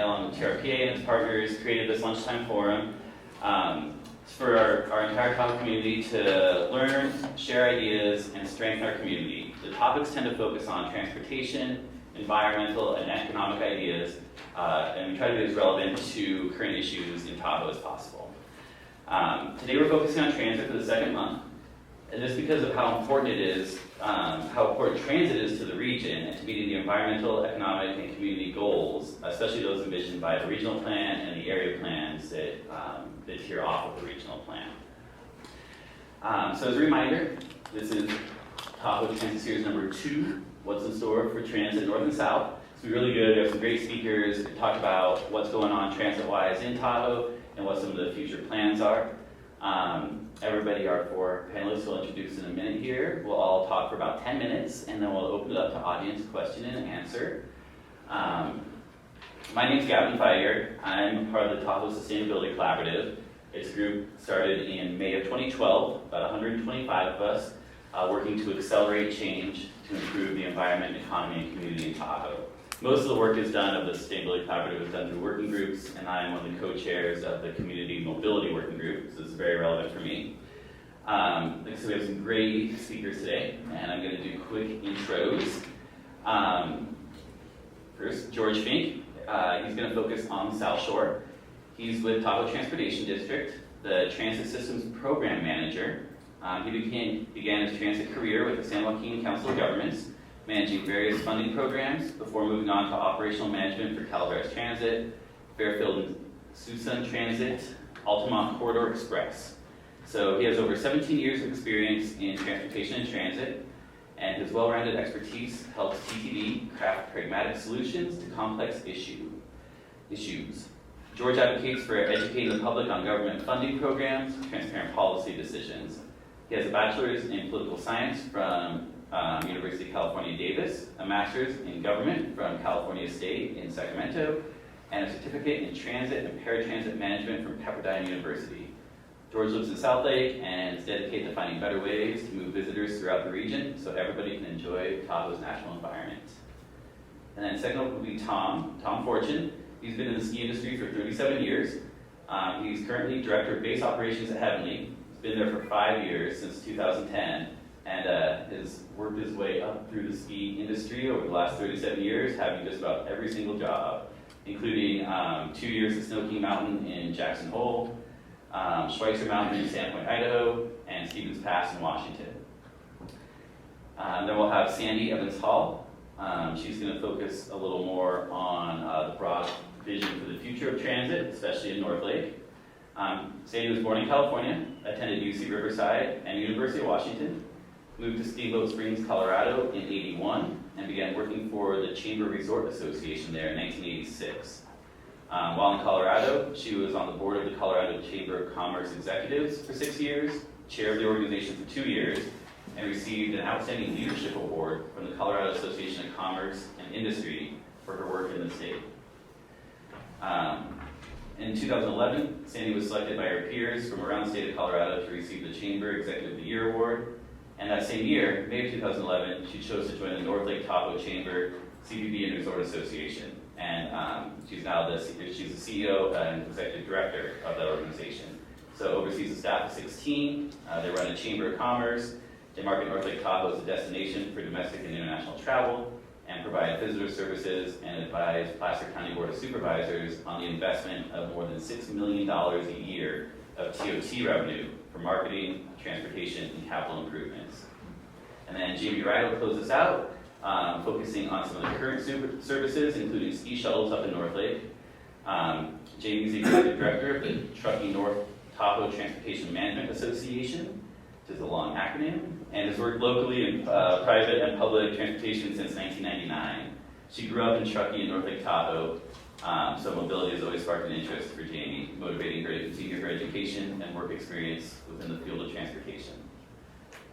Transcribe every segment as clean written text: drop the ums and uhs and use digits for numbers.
along with TRPA and its partners, created this lunchtime forum for our entire Tahoe community to learn, share ideas, and strengthen our community. The topics tend to focus on transportation, environmental, and economic ideas, and we try to be as relevant to current issues in Tahoe as possible. Today we're focusing on transit for the second month, and this because of how important it is, how important transit is to the region and to meeting the environmental, economic, and community goals, especially those envisioned by the regional plan and the area plans that tier off of the regional plan. So as a reminder, this is Tahoe Transit Series number 2, what's in store for transit north and south. It's been really good. We have some great speakers to talk about what's going on transit-wise in Tahoe and what some of the future plans are. Everybody, our 4 panelists, will introduce in a minute here. We'll all talk for about 10 minutes, and then we'll open it up to audience question and answer. My name's Gavin Feiger. I'm part of the Tahoe Sustainability Collaborative. It's a group started in May of 2012, about 125 of us, working to accelerate change to improve the environment, economy, and community in Tahoe. Most of the work is done of the Sustainability Collaborative is done through working groups, and I am one of the co-chairs of the Community Mobility Working Group, so this is very relevant for me. So we have some great speakers today, and I'm going to do quick intros. First, George Fink. He's going to focus on the South Shore. He's with Tahoe Transportation District, the Transit Systems Program Manager. He began his transit career with the San Joaquin Council of Governments, managing various funding programs before moving on to operational management for Calaveras Transit, Fairfield and Suisun Transit, Altamont Corridor Express. So he has over 17 years of experience in transportation and transit, and his well-rounded expertise helps TTD craft pragmatic solutions to complex issues. George advocates for educating the public on government funding programs, transparent policy decisions. He has a bachelor's in political science from University of California, Davis, a master's in government from California State in Sacramento, and a certificate in transit and paratransit management from Pepperdine University. George lives in South Lake and is dedicated to finding better ways to move visitors throughout the region so everybody can enjoy Tahoe's natural environment. And then second up will be Tom Fortune. He's been in the ski industry for 37 years. He's currently Director of Base Operations at Heavenly. He's been there for 5 years, since 2010, and has worked his way up through the ski industry over the last 37 years, having just about every single job, including 2 years at Snow King Mountain in Jackson Hole, Schweitzer Mountain in Sandpoint, Idaho, and Stevens Pass in Washington. Then we'll have Sandy Evans Hall. She's going to focus a little more on the broad vision for the future of transit, especially in North Lake. Sandy was born in California, attended UC Riverside and University of Washington, moved to Steamboat Springs, Colorado in '81, and began working for the Chamber Resort Association there in 1986. While in Colorado, she was on the board of the Colorado Chamber of Commerce Executives for 6 years, chair of the organization for 2 years, and received an Outstanding Leadership Award from the Colorado Association of Commerce and Industry for her work in the state. In 2011, Sandy was selected by her peers from around the state of Colorado to receive the Chamber Executive of the Year Award. And that same year, May of 2011, she chose to join the North Lake Tahoe Chamber CPB and Resort Association. And she's now she's the CEO and Executive Director of that organization. So oversees a staff of 16. They run a Chamber of Commerce. They market North Lake Tahoe as a destination for domestic and international travel, and provide visitor services and advise Placer County Board of Supervisors on the investment of more than $6 million a year of TOT revenue for marketing, transportation, and capital improvements. And then Jaime Wright will close us out, focusing on some of the current services, including ski shuttles up in North Lake. Jaime is the Executive Director of the Truckee North Tahoe Transportation Management Association, which is a long acronym, and has worked locally in private and public transportation since 1999. She grew up in Truckee and North Lake Tahoe, so mobility has always sparked an interest for Jaime, motivating her to continue her education and work experience within the field of transportation.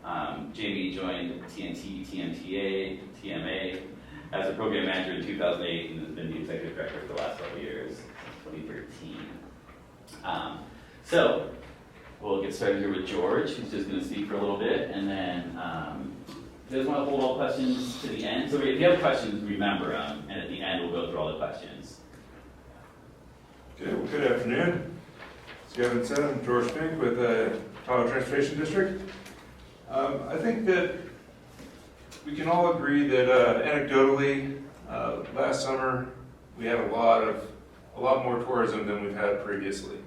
Jaime joined TNT-TMA as a program manager in 2008 and has been the executive director for the last couple of years, 2013. So we'll get started here with George, who's just going to speak for a little bit, and then you guys want to hold all questions to the end? So if you have questions, remember them, and at the end we'll go through all the questions. Okay, well, good afternoon. As you haven't said, I'm George Fink with the Tahoe Transportation District. I think that we can all agree that anecdotally, last summer we had a lot more tourism than we've had previously.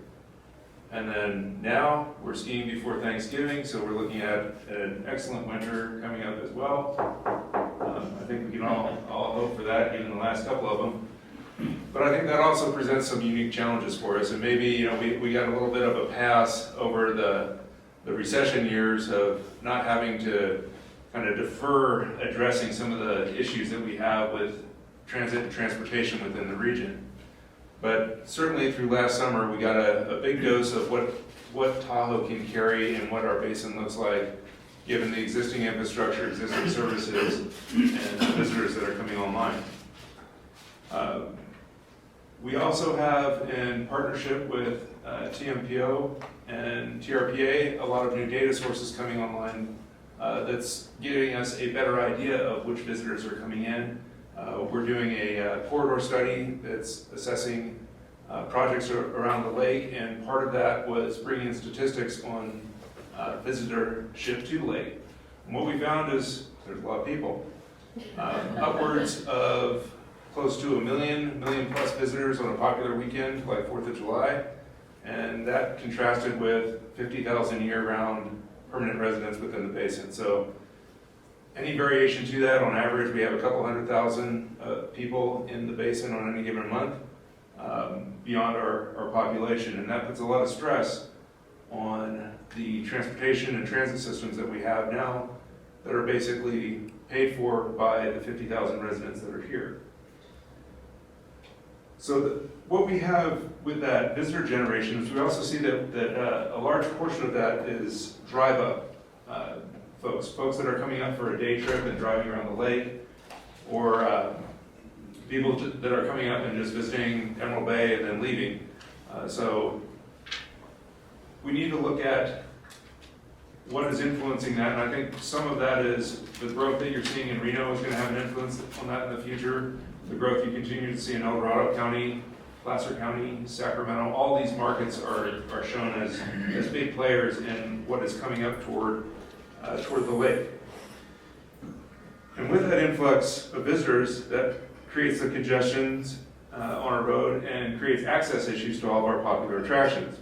And then now we're skiing before Thanksgiving, so we're looking at an excellent winter coming up as well. I think we can all hope for that, given the last couple of them. But I think that also presents some unique challenges for us, and maybe we got a little bit of a pass over the recession years of not having to kind of defer addressing some of the issues that we have with transit and transportation within the region. But certainly through last summer, we got a big dose of what Tahoe can carry and what our basin looks like, given the existing infrastructure, existing services, and the visitors that are coming online. We also have, in partnership with TMPO and TRPA, a lot of new data sources coming online that's giving us a better idea of which visitors are coming in. We're doing a corridor study that's assessing projects around the lake, and part of that was bringing in statistics on visitorship to the lake. And what we found is there's a lot of people, upwards of close to a million plus visitors on a popular weekend like 4th of July, and that contrasted with 50,000 year-round permanent residents within the basin. So any variation to that, on average, we have a couple 100,000 people in the basin on any given month beyond our population, and that puts a lot of stress on the transportation and transit systems that we have now that are basically paid for by the 50,000 residents that are here. So what we have with that visitor generation is we also see that a large portion of that is drive-up folks that are coming up for a day trip and driving around the lake, or people that are coming up and just visiting Emerald Bay and then leaving. So we need to look at what is influencing that, and I think some of that is the growth that you're seeing in Reno is going to have an influence on that in the future. The growth you continue to see in El Dorado County, Placer County, Sacramento, all these markets are shown as big players in what is coming up toward the lake. And with that influx of visitors, that creates the congestions on our road and creates access issues to all of our popular attractions.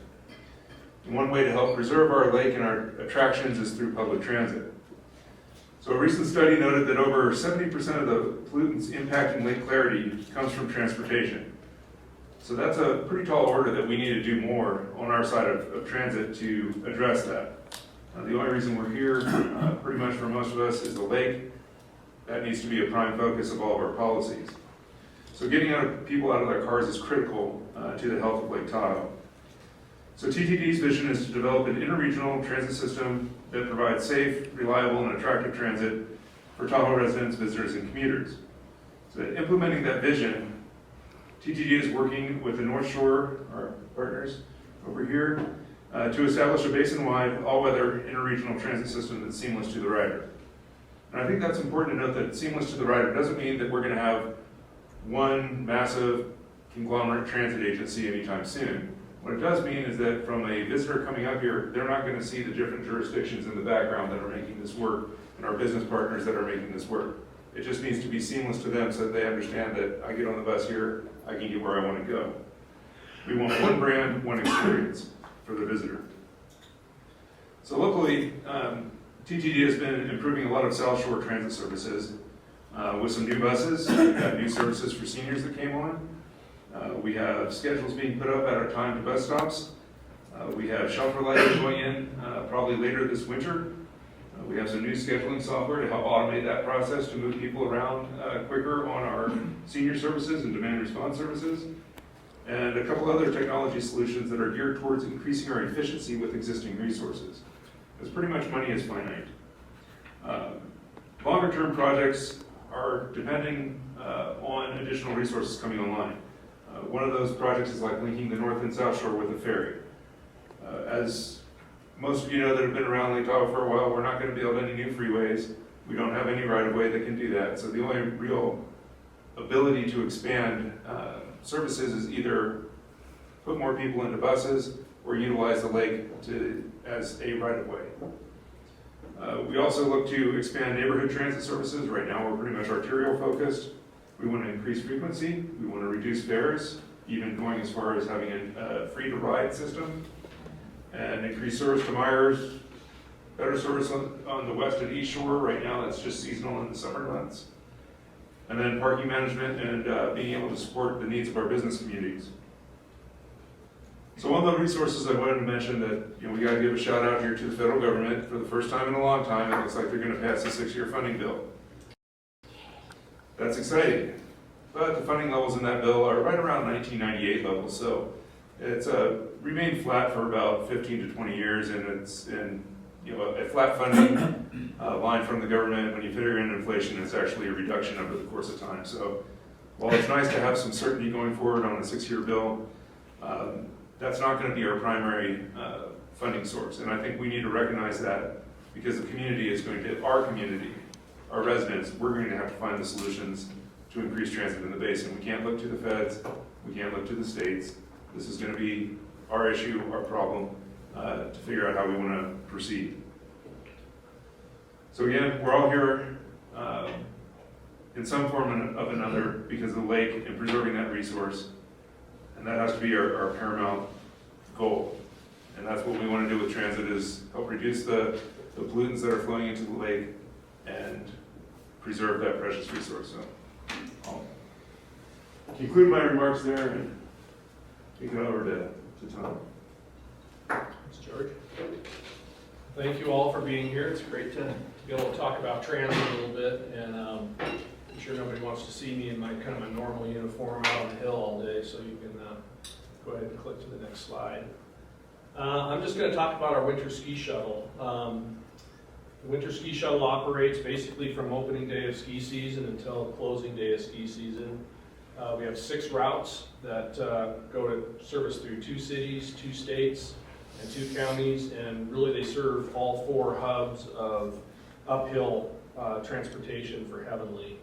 And one way to help preserve our lake and our attractions is through public transit. So a recent study noted that over 70% of the pollutants impacting lake clarity comes from transportation. So that's a pretty tall order that we need to do more on our side of transit to address that. The only reason we're here, pretty much for most of us, is the lake. That needs to be a prime focus of all of our policies. So getting people out of their cars is critical to the health of Lake Tahoe. So TTD's vision is to develop an interregional transit system that provides safe, reliable, and attractive transit for Tahoe residents, visitors, and commuters. So implementing that vision, TTD is working with the North Shore, our partners over here, to establish a basin-wide, all-weather interregional transit system that's seamless to the rider. And I think that's important to note that seamless to the rider doesn't mean that we're going to have one massive conglomerate transit agency anytime soon. What it does mean is that from a visitor coming up here, they're not going to see the different jurisdictions in the background that are making this work and our business partners that are making this work. It just needs to be seamless to them so that they understand that I get on the bus here, I can get where I want to go. We want one brand, one experience for the visitor. So locally, TTD has been improving a lot of South Shore transit services with some new buses. We've got new services for seniors that came on. We have schedules being put up at our time to bus stops. We have shelter lighting going in probably later this winter. We have some new scheduling software to help automate that process to move people around quicker on our senior services and demand response services. And a couple other technology solutions that are geared towards increasing our efficiency with existing resources. Because pretty much money is finite. Longer term projects are depending on additional resources coming online. One of those projects is like linking the North and South Shore with a ferry. As most of you know that have been around Lake Tahoe for a while, we're not going to build any new freeways. We don't have any right-of-way that can do that. So the only real ability to expand services is either put more people into buses, or utilize the lake as a right-of-way. We also look to expand neighborhood transit services. Right now, we're pretty much arterial focused. We want to increase frequency. We want to reduce fares, even going as far as having a free-to-ride system, and increase service to Myers, better service on the west and east shore. Right now, that's just seasonal in the summer months. And then parking management and being able to support the needs of our business communities. So one of the resources I wanted to mention that we got to give a shout out here to the federal government. For the first time in a long time, it looks like they're going to pass a 6-year funding bill. That's exciting. But the funding levels in that bill are right around 1998 levels, so it's remained flat for about 15 to 20 years, and it's in a flat funding line from the government. When you figure in inflation, it's actually a reduction over the course of time. So while it's nice to have some certainty going forward on a 6-year bill, that's not going to be our primary funding source. And I think we need to recognize that, because the community is going to, our residents, we're going to have to find the solutions to increase transit in the basin. We can't look to the feds, we can't look to the states. This is going to be our issue, our problem, to figure out how we want to proceed. So again, we're all here in some form of another because of the lake and preserving that resource. And that has to be our paramount goal. And that's what we want to do with transit, is help reduce the pollutants that are flowing into the lake and preserve that precious resource. So I'll conclude my remarks there and kick it over to Tom. Thanks, George. Thank you all for being here. It's great to be able to talk about transit a little bit, and I'm sure nobody wants to see me in my kind of a normal uniform out on the hill all day, so you can go ahead and click to the next slide. I'm just going to talk about our winter ski shuttle. The winter ski shuttle operates basically from opening day of ski season until closing day of ski season. We have 6 routes that go to service through 2 cities, 2 states, and 2 counties, and really they serve all 4 hubs of uphill transportation for Heavenly.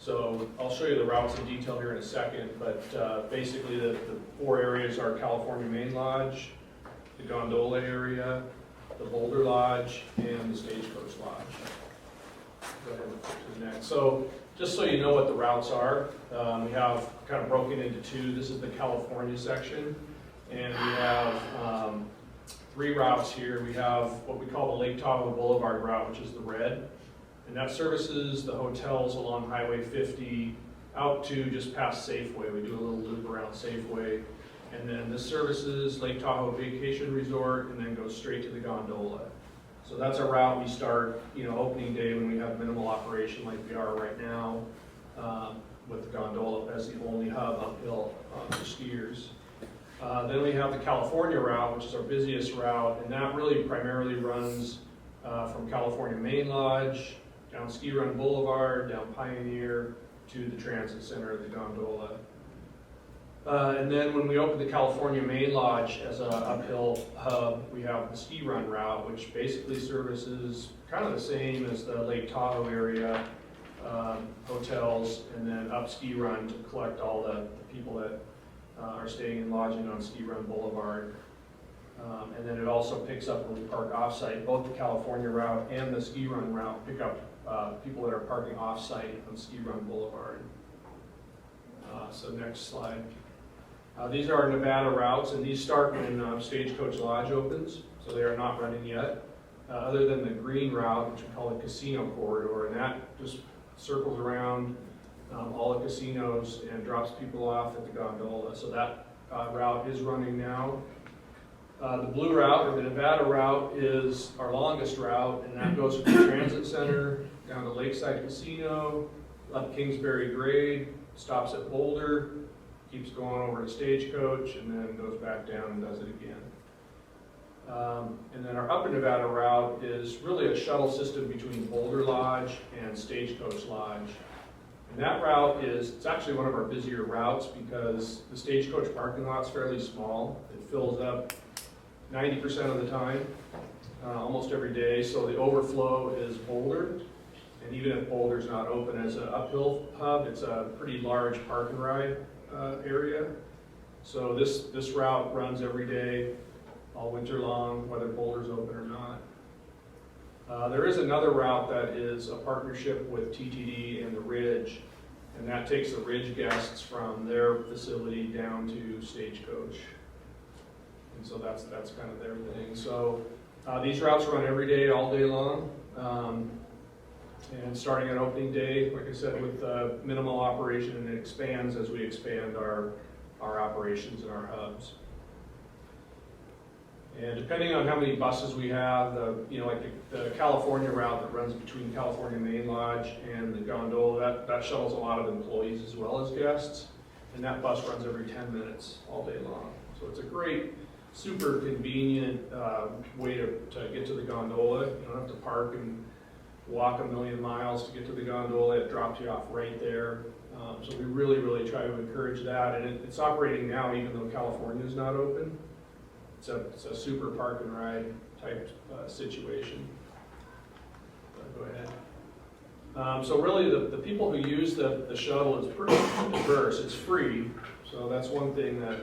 So I'll show you the routes in detail here in a second, but basically the 4 areas are California Main Lodge, the Gondola area, the Boulder Lodge, and the Stagecoach Lodge. Go ahead and flip to the next. So just so you know what the routes are, we have kind of broken into 2. This is the California section, and we have 3 routes here. We have what we call the Lake Tahoe Boulevard route, which is the red. And that services the hotels along Highway 50 out to just past Safeway. We do a little loop around Safeway. And then this services Lake Tahoe Vacation Resort and then goes straight to the Gondola. So that's a route we start, opening day when we have minimal operation like we are right now, with the Gondola as the only hub uphill for skiers. Then we have the California route, which is our busiest route, and that really primarily runs from California Main Lodge, down Ski Run Boulevard, down Pioneer, to the transit center of the Gondola. And then when we open the California Main Lodge as an uphill hub, we have the Ski Run route, which basically services kind of the same as the Lake Tahoe area hotels, and then up Ski Run to collect all the people that are staying and lodging on Ski Run Boulevard. And then it also picks up when we park off-site. Both the California route and the Ski Run route pick up people that are parking off-site on Ski Run Boulevard. So next slide. These are our Nevada routes, and these start when Stagecoach Lodge opens, so they are not running yet. Other than the green route, which we call the Casino Corridor, and that just circles around all the casinos and drops people off at the Gondola. So that route is running now. The blue route, or the Nevada route, is our longest route, and that goes from the Transit Center down to Lakeside Casino, up Kingsbury Grade, stops at Boulder, keeps going over to Stagecoach, and then goes back down and does it again. And then our Upper Nevada route is really a shuttle system between Boulder Lodge and Stagecoach Lodge. And that route it's actually one of our busier routes because the Stagecoach parking lot's fairly small. It fills up 90% of the time, almost every day. So the overflow is Boulder. And even if Boulder's not open as an uphill hub, it's a pretty large park and ride area. So this route runs every day, all winter long, whether Boulder's open or not. There is another route that is a partnership with TTD and the Ridge, and that takes the Ridge guests from their facility down to Stagecoach. And so that's kind of their thing. So these routes run every day, all day long. And starting on opening day, like I said, with minimal operation, and it expands as we expand our operations and our hubs. And depending on how many buses we have, like the California route that runs between California Main Lodge and the gondola, that shuttles a lot of employees as well as guests. And that bus runs every 10 minutes all day long. So it's a great, super convenient way to get to the gondola. You don't have to park and walk a million miles to get to the gondola. It drops you off right there. So we really, really try to encourage that. And it's operating now even though California is not open. It's a super park and ride type situation. Go ahead. So really the people who use the shuttle is pretty diverse. It's free, so that's one thing that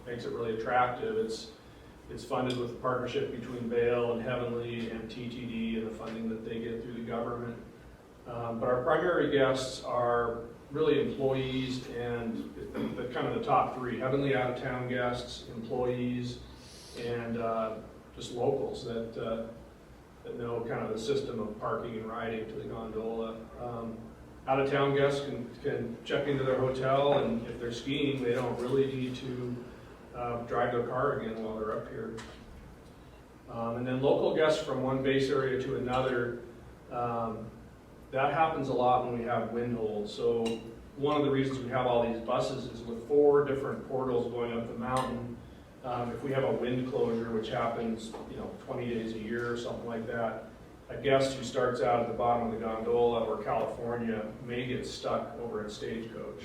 makes it really attractive. It's funded with a partnership between Vail and Heavenly and TTD and the funding that they get through the government. But our primary guests are really employees and the kind of the top three: Heavenly out-of-town guests, employees, and just locals that know kind of the system of parking and riding to the gondola. Out-of-town guests can check into their hotel, and if they're skiing, they don't really need to drive their car again while they're up here. And then local guests from one base area to another, that happens a lot when we have wind holds. So one of the reasons we have all these buses is with 4 different portals going up the mountain. If we have a wind closure, which happens 20 days a year or something like that, a guest who starts out at the bottom of the gondola or California may get stuck over at Stagecoach.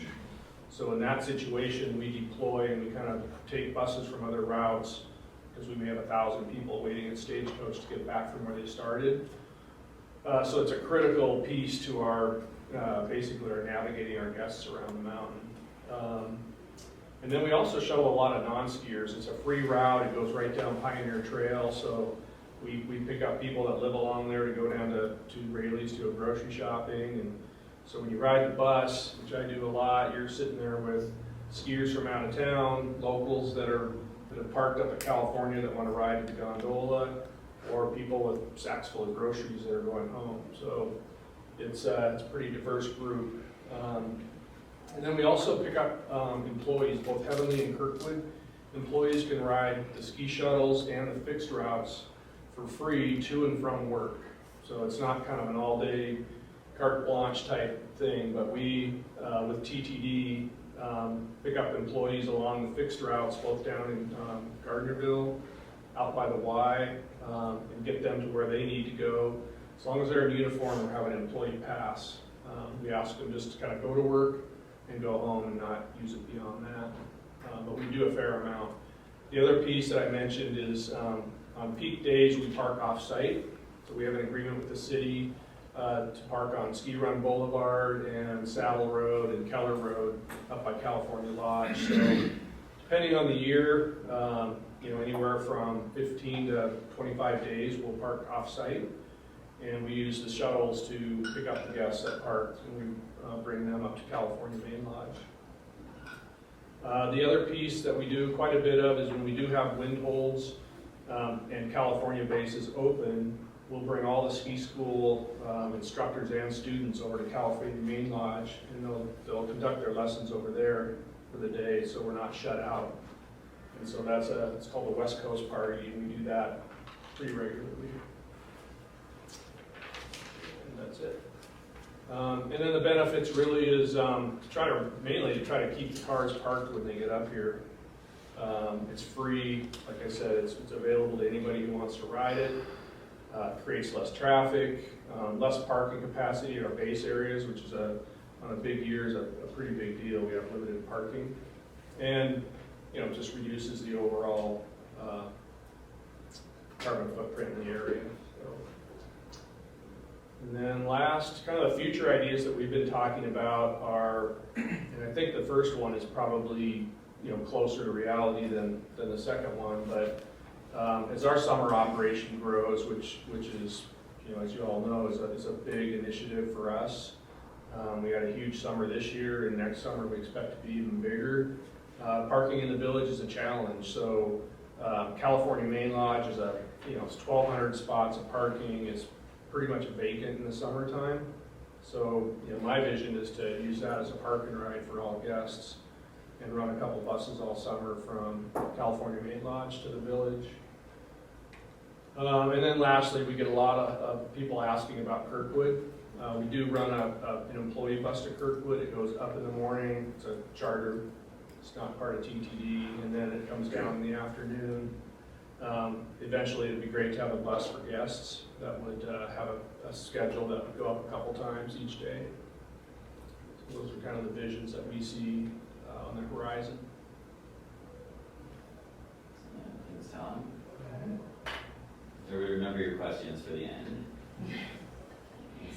So in that situation, we deploy and we kind of take buses from other routes, because we may have 1,000 people waiting at Stagecoach to get back from where they started. So it's a critical piece to our, basically our navigating our guests around the mountain. And then we also shuttle a lot of non-skiers. It's a free route. It goes right down Pioneer Trail. So we pick up people that live along there to go down to Rayleigh's to a grocery shopping. And so when you ride the bus, which I do a lot, you're sitting there with skiers from out of town, locals that have parked up at California that want to ride to the gondola, or people with sacks full of groceries that are going home. So it's a pretty diverse group. And then we also pick up employees, both Heavenly and Kirkwood. Employees can ride the ski shuttles and the fixed routes for free to and from work. So it's not kind of an all-day carte blanche type thing, but we, with TTD, pick up employees along the fixed routes, both down in Gardnerville, out by the Y, and get them to where they need to go. As long as they're in uniform or have an employee pass, we ask them just to kind of go to work and go home and not use it beyond that. But we do a fair amount. The other piece that I mentioned is on peak days we park off-site. So we have an agreement with the city to park on Ski Run Boulevard and Saddle Road and Keller Road up by California Lodge. So depending on the year, anywhere from 15 to 25 days we'll park off-site. And we use the shuttles to pick up the guests that parked, and we bring them up to California Main Lodge. The other piece that we do quite a bit of is when we do have wind holds and California bases open, we'll bring all the ski school instructors and students over to California Main Lodge, and they'll conduct their lessons over there for the day, so we're not shut out. And so it's called the West Coast Party, and we do that pretty regularly. That's it. And then the benefits really is mainly to try to keep the cars parked when they get up here. It's free, like I said, it's available to anybody who wants to ride it. Creates less traffic, less parking capacity in our base areas, which is on a big year is a pretty big deal. We have limited parking, and just reduces the overall carbon footprint in the area. And then last, kind of the future ideas that we've been talking about are, and I think the first one is probably closer to reality than the second one. But as our summer operation grows, which is, as you all know, is a big initiative for us. We had a huge summer this year, and next summer we expect to be even bigger. Parking in the village is a challenge. So California Main Lodge is it's 1,200 spots of parking. It's pretty much vacant in the summertime. So my vision is to use that as a park and ride for all guests, and run a couple buses all summer from California Main Lodge to the village. And then lastly, we get a lot of people asking about Kirkwood. We do run an employee bus to Kirkwood. It goes up in the morning. It's a charter. It's not part of TTD, and then it comes down in the afternoon. Eventually, it'd be great to have a bus for guests that would have a schedule that would go up a couple times each day. So those are kind of the visions that we see on the horizon. Thanks, Tom. So remember your questions for the end.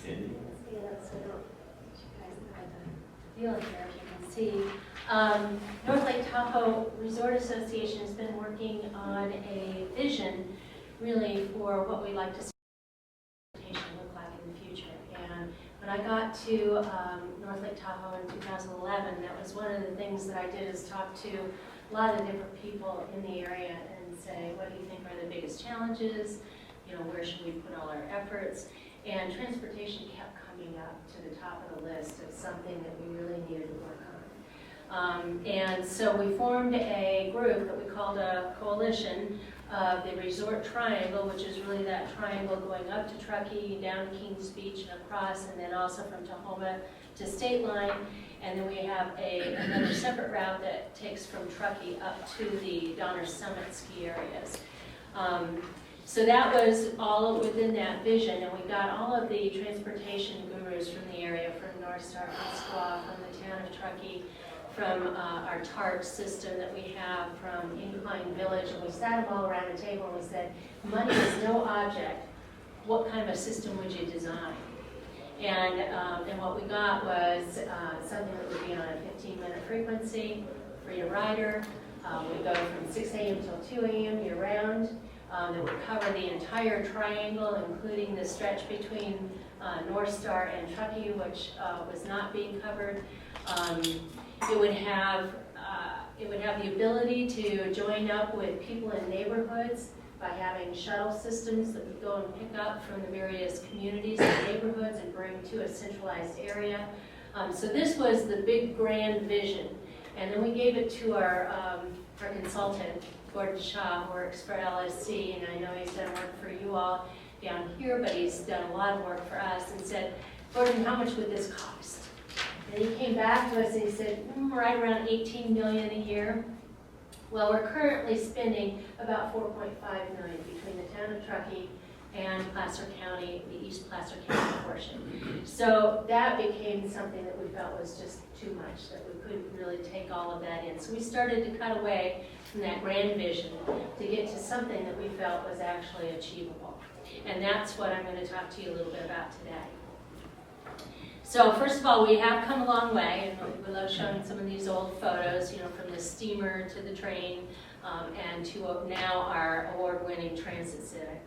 Cindy? Let's get up so you guys have the view here, as you can see. North Lake Tahoe Resort Association has been working on a vision really for what we'd like to see transportation look like in the future. And when I got to North Lake Tahoe in 2011, that was one of the things that I did, is talk to a lot of different people in the area and say, what do you think are the biggest challenges? Where should we put all our efforts? And transportation kept coming up to the top of the list of something that we really needed to work on. And so we formed a group that we called a coalition of the Resort Triangle, which is really that triangle going up to Truckee, down to Kings Beach and across, and then also from Tahoma to State Line. And then we have another separate route that takes from Truckee up to the Donner Summit ski areas. So that was all within that vision, and we got all of the transportation gurus from the area, from North Star, from Squaw, from the town of Truckee, from our TART system that we have, from Incline Village, and we sat them all around a table and we said, money is no object. What kind of a system would you design? And what we got was something that would be on a 15-minute frequency, free to rider. We go from 6 a.m. till 2 a.m. year-round. That would cover the entire triangle, including the stretch between North Star and Truckee, which was not being covered. It would have the ability to join up with people in neighborhoods by having shuttle systems that would go and pick up from the various communities and neighborhoods and bring to a centralized area. So this was the big grand vision. And then we gave it to our consultant, Gordon Shaw, who works for LSC, and I know he's done work for you all down here, but he's done a lot of work for us, and said, Gordon, how much would this cost? And he came back to us and he said, right around $18 million a year. Well, we're currently spending about $4.5 million between the town of Truckee and Placer County, the East Placer County portion. So that became something that we felt was just too much, that we couldn't really take all of that in. So we started to cut away from that grand vision to get to something that we felt was actually achievable. And that's what I'm going to talk to you a little bit about today. So first of all, we have come a long way, and we love showing some of these old photos, from the steamer to the train, and to now our award-winning transit center.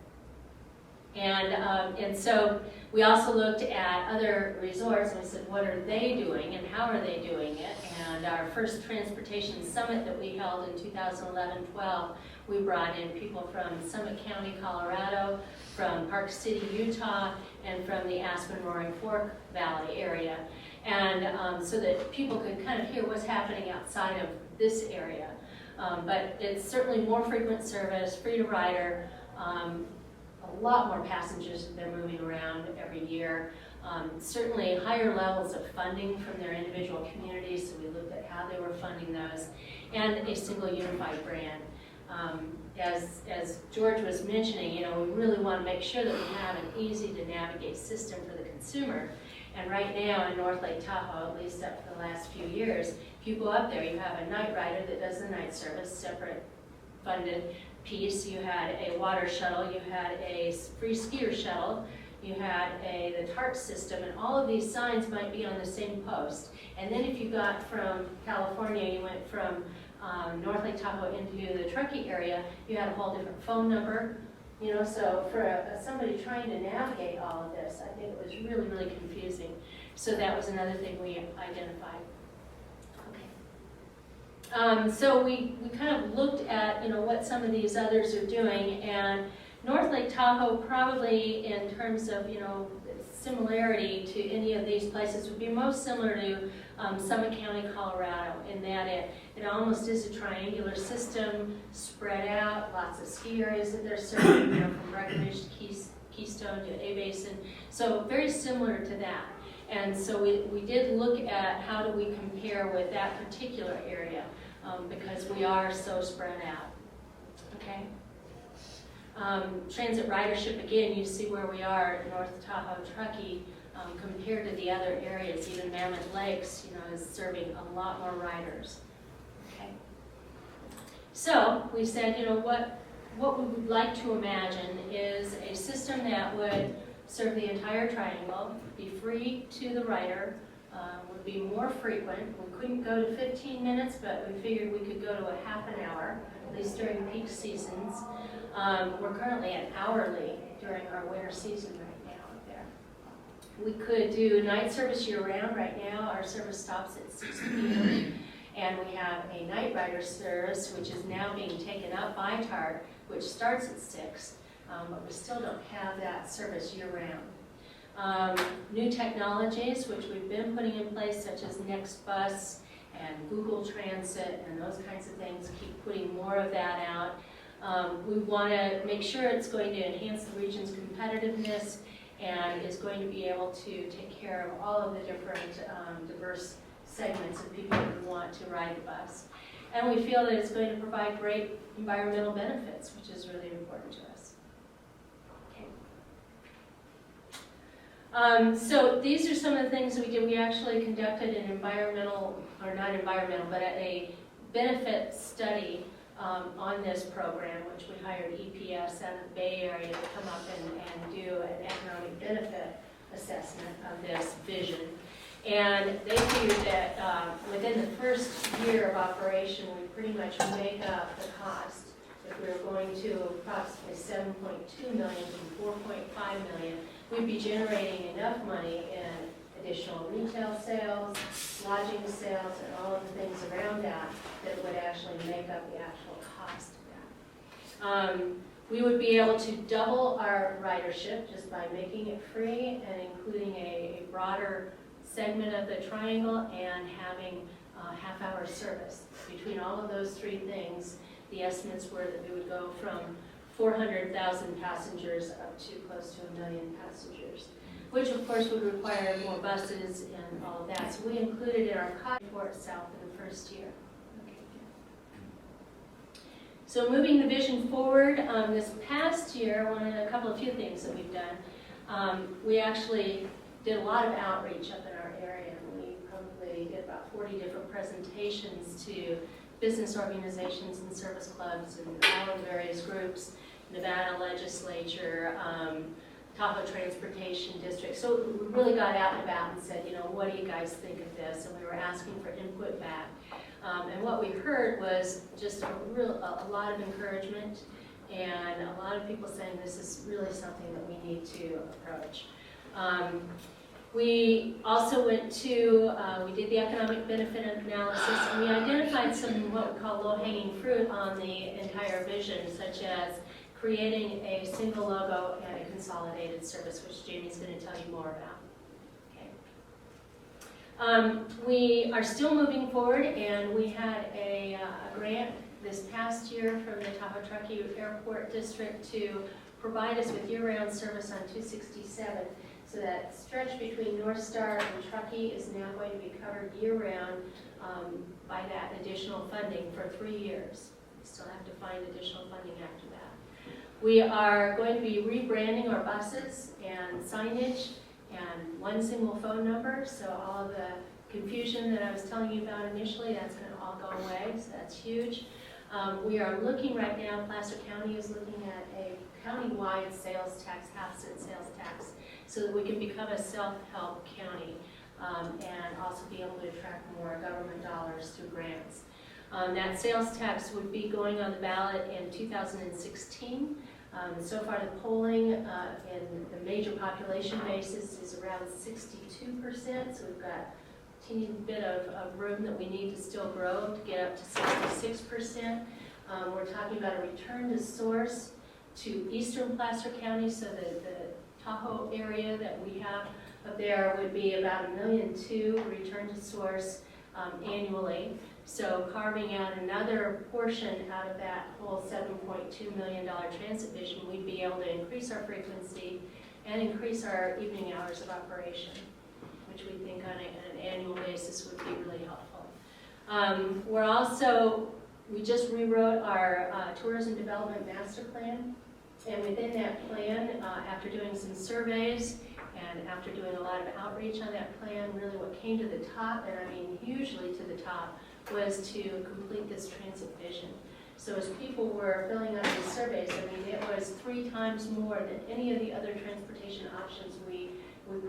And so we also looked at other resorts, and we said, what are they doing, and how are they doing it? And our first transportation summit that we held in 2011-12, we brought in people from Summit County, Colorado, from Park City, Utah, and from the Aspen Roaring Fork Valley area. And so that people could kind of hear what's happening outside of this area. But it's certainly more frequent service, free to rider, a lot more passengers that they're moving around every year. Certainly higher levels of funding from their individual communities, so we looked at how they were funding those, and a single unified brand. As George was mentioning, we really want to make sure that we have an easy to navigate system for the consumer. And right now in North Lake Tahoe, at least up for the last few years, if you go up there, you have a night rider that does the night service, separate funded piece. You had a water shuttle, you had a free skier shuttle, you had the TART system, and all of these signs might be on the same post. And then if you got from California, you went from North Lake Tahoe into the Truckee area, you had a whole different phone number. You know, so for somebody trying to navigate all of this, I think it was really, really confusing. So that was another thing we identified. Okay. So we kind of looked at, you know, what some of these others are doing, and North Lake Tahoe probably in terms of, you know, similarity to any of these places would be most similar to Summit County, Colorado, in that it almost is a triangular system, spread out, lots of ski areas that they're serving, you know, from Breckenridge to Keystone to A Basin. So very similar to that. And so we did look at how do we compare with that particular area, because we are so spread out. Okay. Transit ridership, again, you see where we are at North Tahoe, Truckee, compared to the other areas. Even Mammoth Lakes, you know, is serving a lot more riders. Okay. So we said, you know, what we would like to imagine is a system that would serve the entire triangle, be free to the rider, would be more frequent. We couldn't go to 15 minutes, but we figured we could go to a half an hour, at least during peak seasons. We're currently at hourly during our winter season right now up there. We could do night service year-round. Right now, our service stops at 6 p.m. And we have a night rider service, which is now being taken up by TART, which starts at 6, but we still don't have that service year-round. New technologies, which we've been putting in place, such as NextBus and Google Transit and those kinds of things, keep putting more of that out. We want to make sure it's going to enhance the region's competitiveness and is going to be able to take care of all of the different diverse segments of people who want to ride the bus. And we feel that it's going to provide great environmental benefits, which is really important to us. Okay. So these are some of the things that we did. We actually conducted an environmental, or not environmental, but a benefit study on this program, which we hired EPS out of the Bay Area to come up and do an economic benefit assessment of this vision. And they figured that within the first year of operation, we pretty much make up the cost. If we were going to approximately $7.2 million from $4.5 million, we'd be generating enough money in additional retail sales, lodging sales, and all of the things around that that would actually make up the actual cost of that. We would be able to double our ridership just by making it free and including a broader segment of the triangle and having half-hour service. Between all of those three things, the estimates were that we would go from 400,000 passengers up to close to 1 million passengers, which of course would require more buses and all of that. So we included in our cost for itself in the first year. Okay. So moving the vision forward, this past year, a couple of few things that we've done. We actually did a lot of outreach up in our area. We probably did about 40 different presentations to business organizations and service clubs and all of the various groups, Nevada legislature, Tahoe Transportation District. So we really got out and about and said, you know, what do you guys think of this? And we were asking for input back. And what we heard was just a lot of encouragement and a lot of people saying this is really something that we need to approach. We also went to, we did the economic benefit analysis, and we identified some what we call low-hanging fruit on the entire vision, such as creating a single logo and a consolidated service, which Jamie's going to tell you more about. Okay. We are still moving forward, and we had a grant this past year from the Tahoe Truckee Airport District to provide us with year-round service on 267. So that stretch between North Star and Truckee is now going to be covered year-round by that additional funding for 3 years. We still have to find additional funding after that. We are going to be rebranding our buses and signage and one single phone number. So all of the confusion that I was telling you about initially, that's going to all go away. So that's huge. We are looking right now, Placer County is looking at a county-wide sales tax, half-cent sales tax, so that we can become a self-help county and also be able to attract more government dollars through grants. That sales tax would be going on the ballot in 2016. So far, the polling in the major population basis is around 62%, so we've got a teeny bit of room that we need to still grow to get up to 66%. We're talking about a return to source to eastern Placer County, so the Tahoe area that we have up there would be about $1.2 million return to source annually. So carving out another portion out of that whole $7.2 million transit vision, we'd be able to increase our frequency and increase our evening hours of operation, which we think on an annual basis would be really helpful. We just rewrote our tourism development master plan, and within that plan, after doing some surveys and after doing a lot of outreach on that plan, really what came to the top, and I mean hugely to the top, was to complete this transit vision. So as people were filling out these surveys, I mean, it was 3 times more than any of the other transportation options we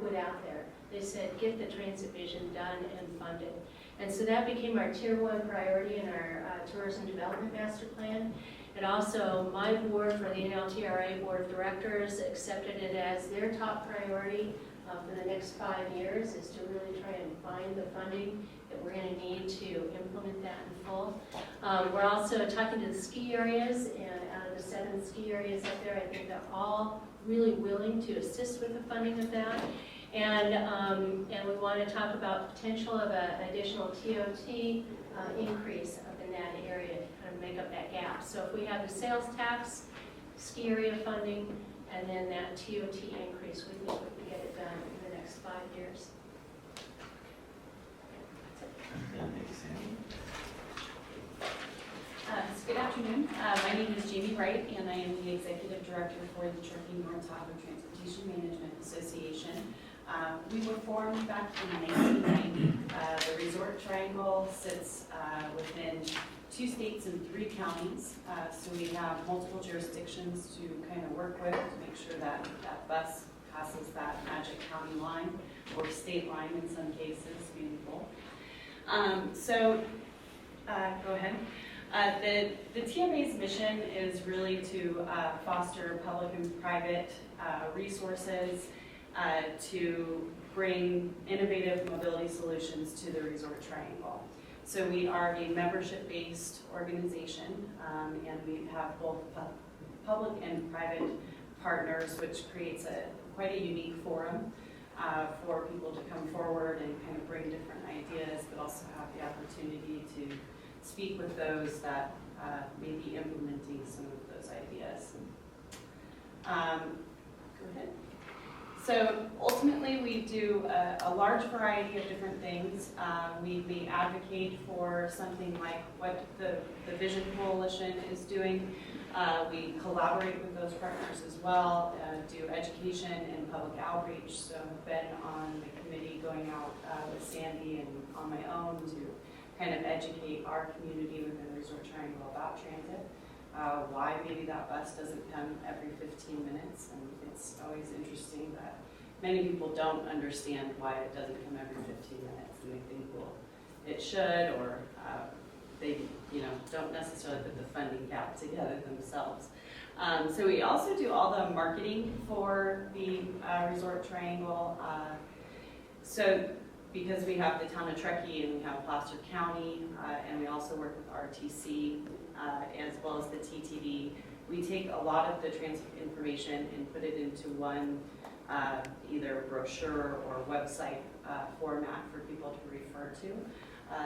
put out there. They said, get the transit vision done and funded. And so that became our tier 1 priority in our tourism development master plan. And also my board for the NLTRA Board of Directors accepted it as their top priority for the next 5 years, is to really try and find the funding that we're going to need to implement that in full. We're also talking to the ski areas, and out of the 7 ski areas up there, I think they're all really willing to assist with the funding of that. And we want to talk about potential of an additional TOT increase up in that area to kind of make up that gap. So if we have the sales tax, ski area funding, and then that TOT increase, we think we can get it done in the next 5 years. Good afternoon. My name is Jaime Wright, and I am the Executive Director for the Trekkies North Tahoe Transportation Management Association. We were formed back in 1990. The Resort Triangle sits within 2 states and 3 counties, so we have multiple jurisdictions to kind of work with to make sure that that bus passes that magic county line, or state line in some cases, meaningful. Go ahead. The TMA's mission is really to foster public and private resources to bring innovative mobility solutions to the Resort Triangle. So we are a membership-based organization, and we have both public and private partners, which creates quite a unique forum for people to come forward and kind of bring different ideas, but also have the opportunity to speak with those that may be implementing some of those ideas. Go ahead. So ultimately, we do a large variety of different things. We may advocate for something like what the Vision Coalition is doing. We collaborate with those partners as well, do education and public outreach. So I've been on the committee going out with Sandy and on my own to kind of educate our community within the Resort Triangle about transit. Why maybe that bus doesn't come every 15 minutes. And it's always interesting that many people don't understand why it doesn't come every 15 minutes. And they think, well, it should, or they don't necessarily put the funding gap together themselves. So we also do all the marketing for the Resort Triangle. So because we have the town of Trekkie and we have Placer County, and we also work with RTC, as well as the TTD, we take a lot of the transit information and put it into one either brochure or website format for people to refer to.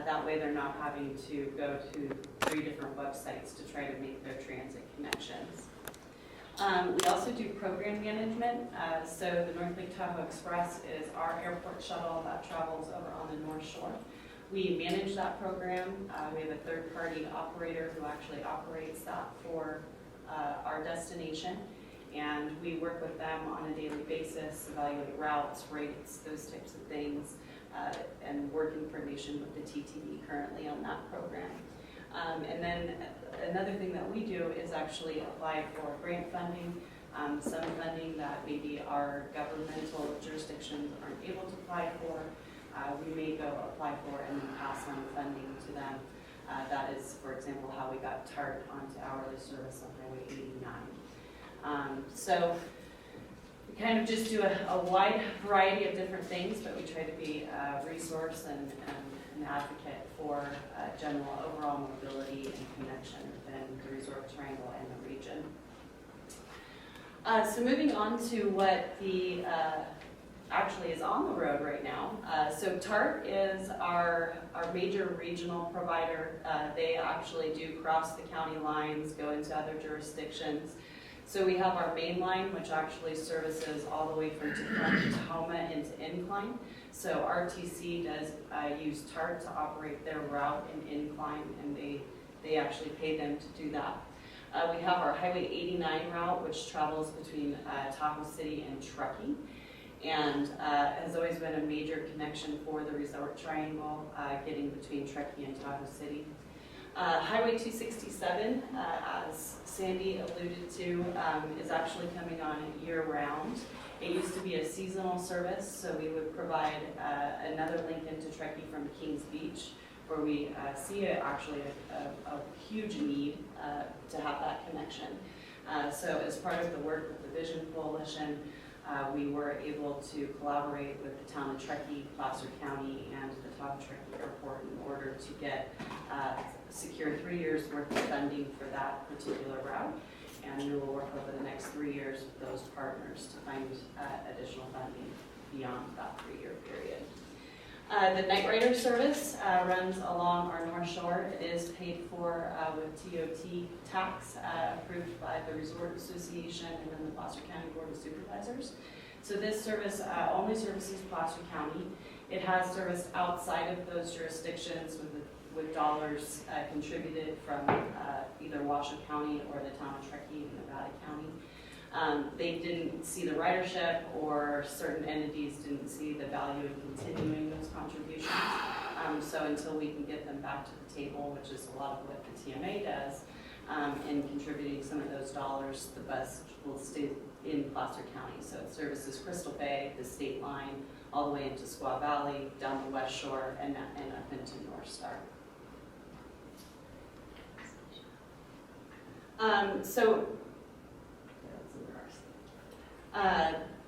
That way they're not having to go to 3 different websites to try to make their transit connections. We also do program management. So the North Lake Tahoe Express is our airport shuttle that travels over on the North Shore. We manage that program. We have a third-party operator who actually operates that for our destination. And we work with them on a daily basis, evaluate routes, rates, those types of things, and work in coordination with the TTD currently on that program. And then another thing that we do is actually apply for grant funding, some funding that maybe our governmental jurisdictions aren't able to apply for. We may go apply for and then pass on funding to them. That is, for example, how we got TART onto hourly service on Highway 89. So we kind of just do a wide variety of different things, but we try to be a resource and an advocate for general overall mobility and connection within the Resort Triangle and the region. So moving on to what the actually is on the road right now. So TART is our major regional provider. They actually do cross the county lines, go into other jurisdictions. So we have our main line, which actually services all the way from Tahoe into Incline. So RTC does use TART to operate their route in Incline, and they actually pay them to do that. We have our Highway 89 route, which travels between Tahoe City and Truckee, and has always been a major connection for the Resort Triangle, getting between Truckee and Tahoe City. Highway 267, as Sandy alluded to, is actually coming on year-round. It used to be a seasonal service, so we would provide another link into Truckee from Kings Beach, where we see actually a huge need to have that connection. So as part of the work with the Vision Coalition, we were able to collaborate with the town of Truckee, Placer County, and the Tahoe Truckee Airport in order to get secure 3 years worth of funding for that particular route. And we will work over the next 3 years with those partners to find additional funding beyond that 3-year period. The Night Rider service runs along our North Shore. It is paid for with TOT tax approved by the Resort Association and then the Placer County Board of Supervisors. So this service only services Placer County. It has service outside of those jurisdictions with dollars contributed from either Washoe County or the town of Truckee in Nevada County. They didn't see the ridership, or certain entities didn't see the value in continuing those contributions. So until we can get them back to the table, which is a lot of what the TMA does, and contributing some of those dollars, the bus will stay in Placer County. So it services Crystal Bay, the state line, all the way into Squaw Valley, down the West Shore, and up into North Star.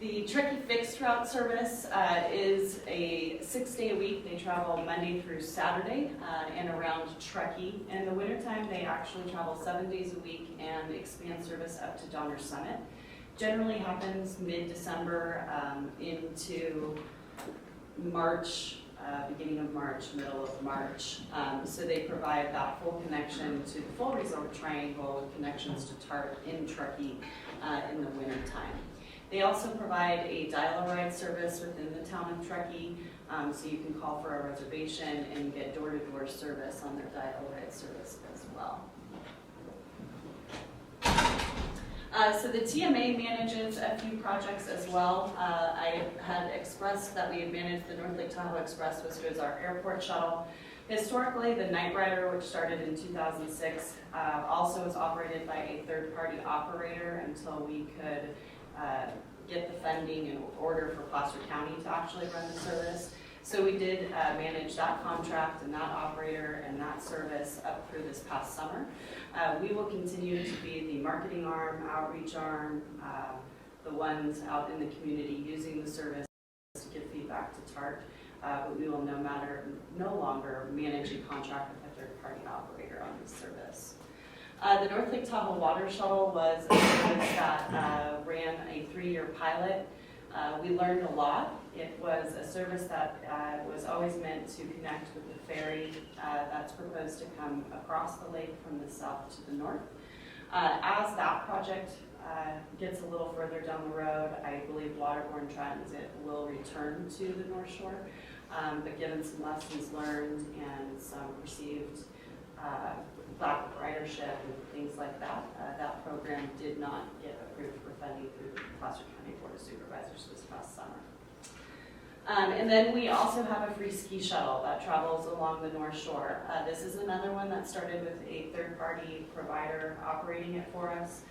The Trekkie Fixed Route service is a 6-day-a-week. They travel Monday through Saturday and around Truckee. In the wintertime, they actually travel 7 days a week and expand service up to Donner Summit. Generally happens mid-December into March, beginning of March, middle of March. So they provide that full connection to the full Resort Triangle with connections to TART in Truckee in the wintertime. They also provide a dial-a-ride service within the town of Truckee, so you can call for a reservation and get door-to-door service on their dial-a-ride service as well. So the TMA manages a few projects as well. I had expressed that we had managed the North Lake Tahoe Express, which was our airport shuttle. Historically, the Night Rider, which started in 2006, also was operated by a third-party operator until we could get the funding in order for Placer County to actually run the service. So we did manage that contract and that operator and that service up through this past summer. We will continue to be the marketing arm, outreach arm, the ones out in the community using the service to give feedback to TART, but we will no longer manage a contract with a third-party operator on this service. The North Lake Tahoe Water Shuttle was a service that ran a 3-year pilot. We learned a lot. It was a service that was always meant to connect with the ferry that's proposed to come across the lake from the south to the north. As that project gets a little further down the road, I believe waterborne transit will return to the North Shore, but given some lessons learned and some perceived lack of ridership and things like that, that program did not get approved for funding through the Placer County Board of Supervisors this past summer. And then we also have a free ski shuttle that travels along the North Shore. This is another one that started with a third-party provider operating it for us.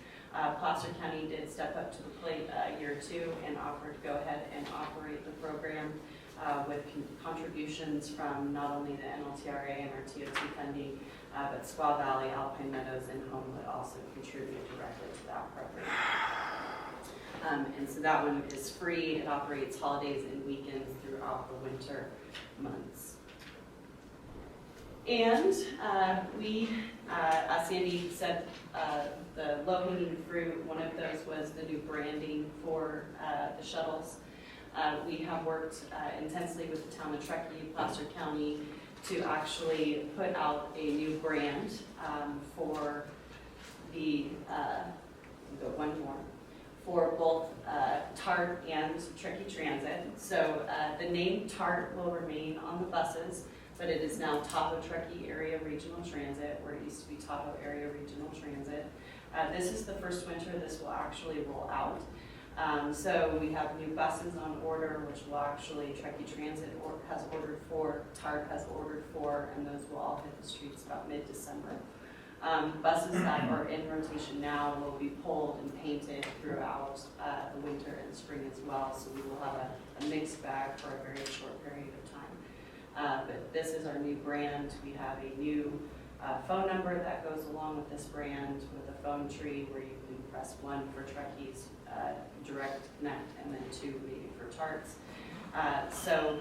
Placer County did step up to the plate a year or two and offered to go ahead and operate the program. with contributions from not only the NLTRA and our TOT funding, but Squaw Valley, Alpine Meadows, and Homewood also contribute directly to that program. And so that one is free. It operates holidays and weekends throughout the winter months. And we, as Sandy said, the low-hanging fruit, one of those was the new branding for the shuttles. We have worked intensely with the town of Trekkie, Placer County, to actually put out a new brand for the, one more, for both TART and Trekkie Transit. So the name TART will remain on the buses, but it is now Tahoe Trekkie Area Regional Transit, where it used to be Tahoe Area Regional Transit. This is the first winter this will actually roll out. So we have new buses on order, which will actually, Trekkie Transit has ordered for, TART has ordered for, and those will all hit the streets about mid-December. Buses that are in rotation now will be pulled and painted throughout the winter and spring as well, so we will have a mixed bag for a very short period of time. But this is our new brand. We have a new phone number that goes along with this brand with a phone tree where you can press 1 for Trekkies Direct Connect and then 2 maybe for TARTs. So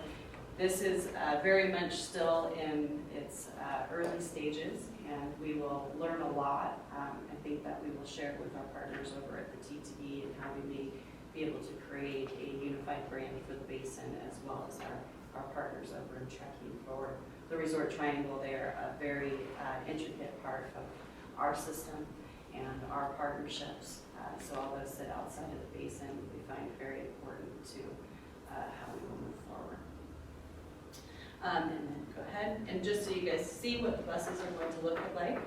this is very much still in its early stages, and we will learn a lot. I think that we will share with our partners over at the TTE and how we may be able to create a unified brand for the basin, as well as our partners over in Trekkie for the Resort Triangle. They are a very intricate part of our system and our partnerships. So all those sit outside of the basin, we find very important to how we will move forward. And then go ahead, and just so you guys see what the buses are going to look like,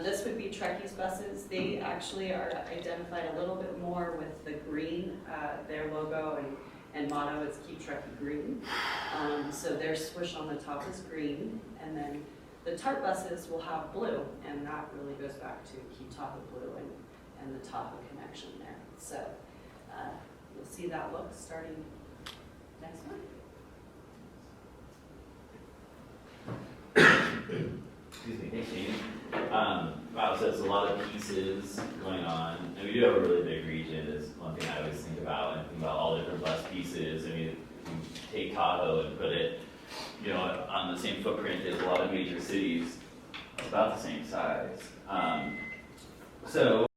this would be Trekkies Buses. They actually are identified a little bit more with the green. Their logo and motto is Keep Trekkie Green. So their swoosh on the top is green, and then the TART buses will have blue, and that really goes back to Keep Tahoe Blue and the Tahoe connection there. So you'll see that look starting next month. Excuse me, thanks, Jaime. Wow, so it's a lot of pieces going on, and we do have a really big region. Is one thing I always think about, and think about all the different bus pieces. I mean, if you take Tahoe and put it, on the same footprint as a lot of major cities, it's about the same size. So